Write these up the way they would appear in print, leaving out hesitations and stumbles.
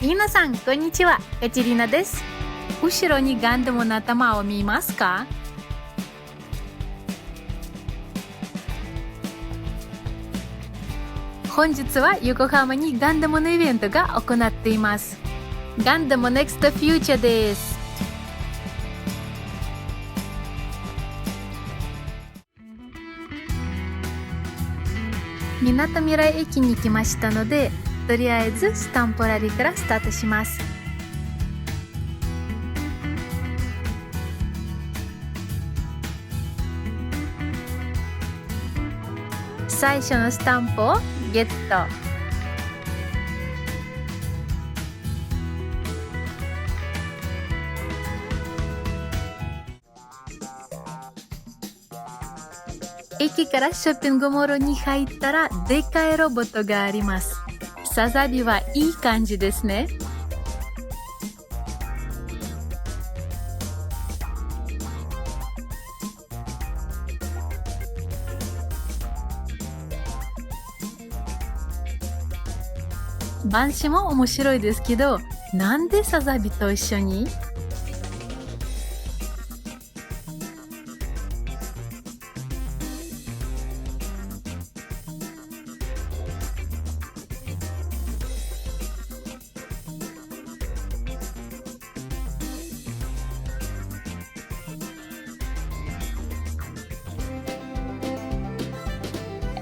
皆さん、こんにちは。エチリナです。後ろにガンダムの頭を見ますか？本日は横浜にガンダムのイベントが行っています。ガンダムネクストフューチャーです。みなとみらい駅に来ましたので、とりあえずスタンプラリーからスタートします。最初のスタンプをゲット。駅からショッピングモールに入ったらでかいロボットがあります。サザビはいい感じですね。バンシも面白いですけど、なんでサザビと一緒に？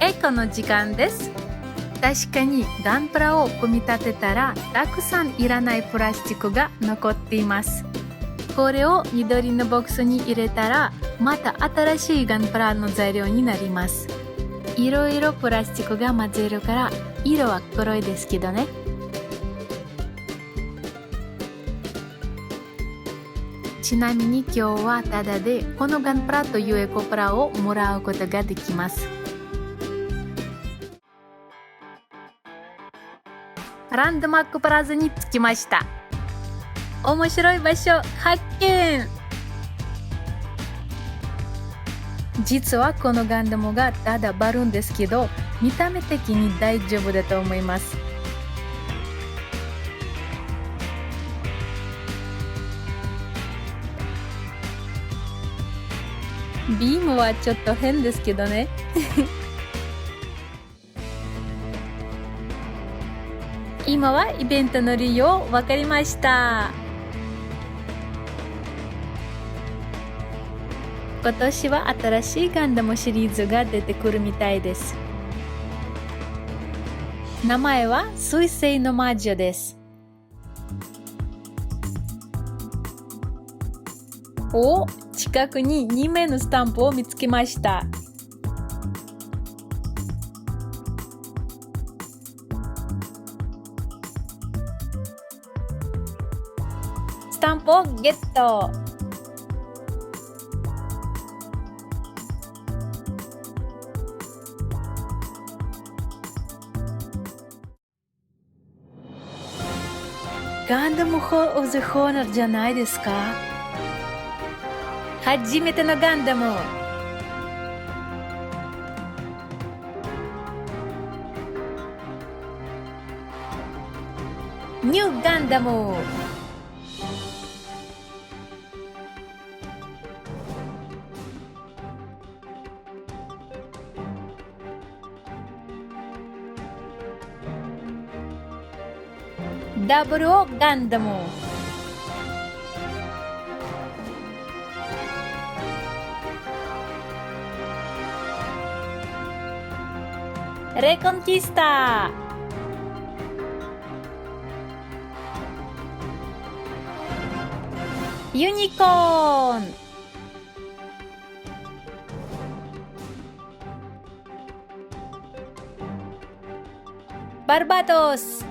エコの時間です。確かにガンプラを組み立てたらたくさんいらないプラスチックが残っています。これを緑のボックスに入れたらまた新しいガンプラの材料になります。いろいろプラスチックが混ぜるから色は黒いですけどね。ちなみに今日はタダでこのガンプラというエコプラをもらうことができます。ランドマークプラザに着きました。面白い場所発見！実はこのガンダムがただバルーンですけど、見た目的に大丈夫だと思います。ビームはちょっと変ですけどね。今はイベントの利用分かりました。今年は新しいガンダムシリーズが出てくるみたいです。名前は水星の魔女です。お、近くに2名のスタンプを見つけました。スタンプをゲット。ガンダムホール・オブ・ザ・ホーナーじゃないですか？初めてのガンダム。ニューガンダム。ダブルオガンダム。レコンキスター。ユニコーン。バルバトス。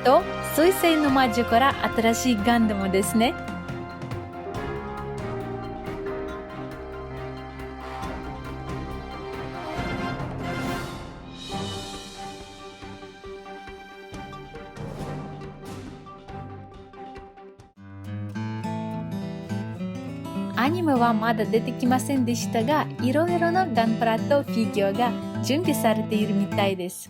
と水星の魔女から新しいガンダムですね。アニメはまだ出てきませんでしたが、いろいろなガンプラとフィギュアが準備されているみたいです。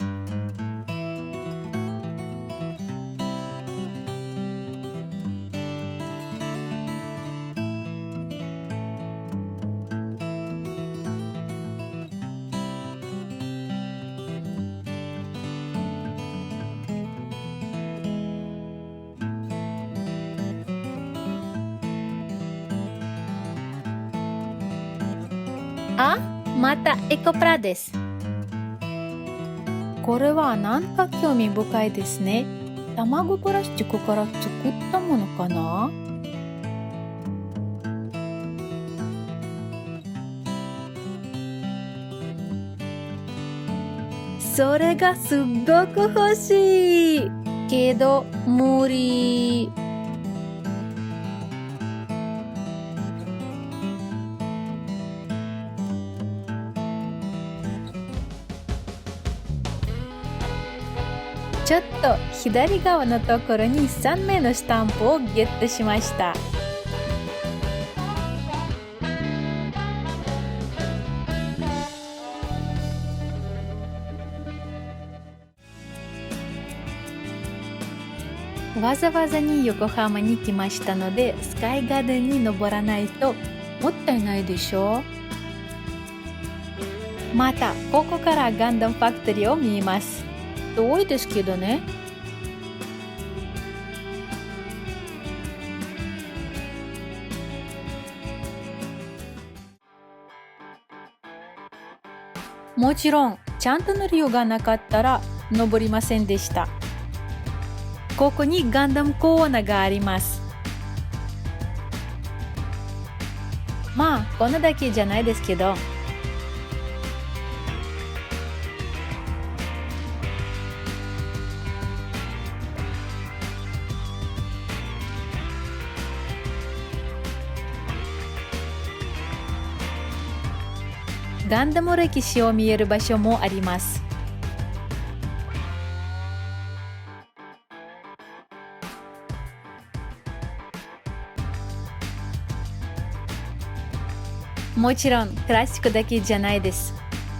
あ、またエコプラです。これはなんか興味深いですね。卵プラスチックから作ったものかな？それがすっごく欲しいけど無理。ちょっと左側のところに3名のスタンプをゲットしました。わざわざに横浜に来ましたので、スカイガーデンに登らないともったいないでしょう。またここからガンダムファクトリーを見ます。遠いですけどね。もちろんちゃんとの理由がなかったら登りませんでした。ここにガンダムコーナーがあります。まあこんなだけじゃないですけど、ガンダム歴史を見える場所もあります。もちろんクラシックだけじゃないです。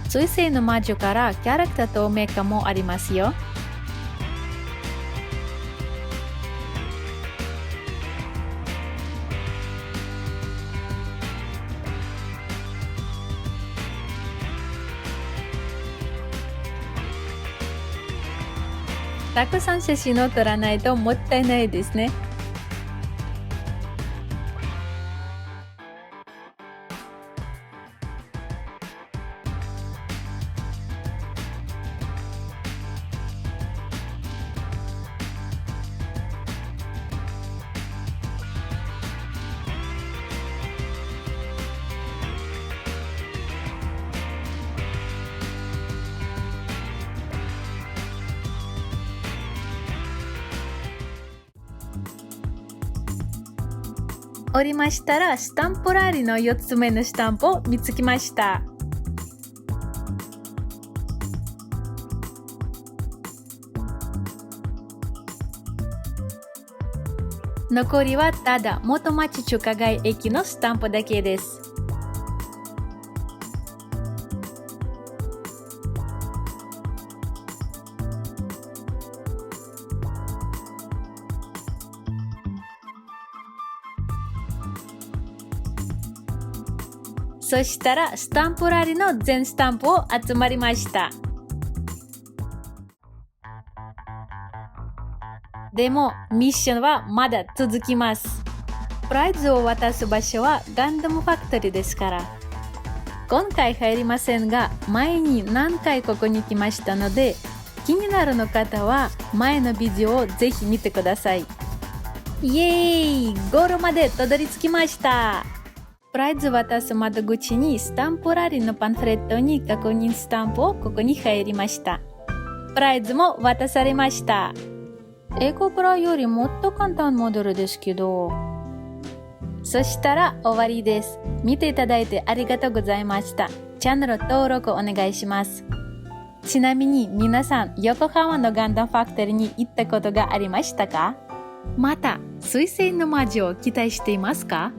水星の魔女からキャラクターとメカもありますよ。たくさん写真を撮らないともったいないですね。降りましたらスタンプラリーの4つ目のスタンプを見つけました。残りはただ元町中華街駅のスタンプだけです。そしたらスタンプラリーの全スタンプを集まりました。でもミッションはまだ続きます。プライズを渡す場所はガンダムファクトリーですから。今回入りませんが、前に何回ここに来ましたので、気になるの方は前のビデオをぜひ見てください。イエーイ、ゴールまでたどり着きました。プライズ渡す窓口にスタンプラリーのパンフレットに確認スタンプをここに入りました。プライズも渡されました。エコプラよりもっと簡単モデルですけど。そしたら終わりです。見ていただいてありがとうございました。チャンネル登録お願いします。ちなみに皆さん、横浜のガンダムファクトリーに行ったことがありましたか？また、水星の魔女を期待していますか？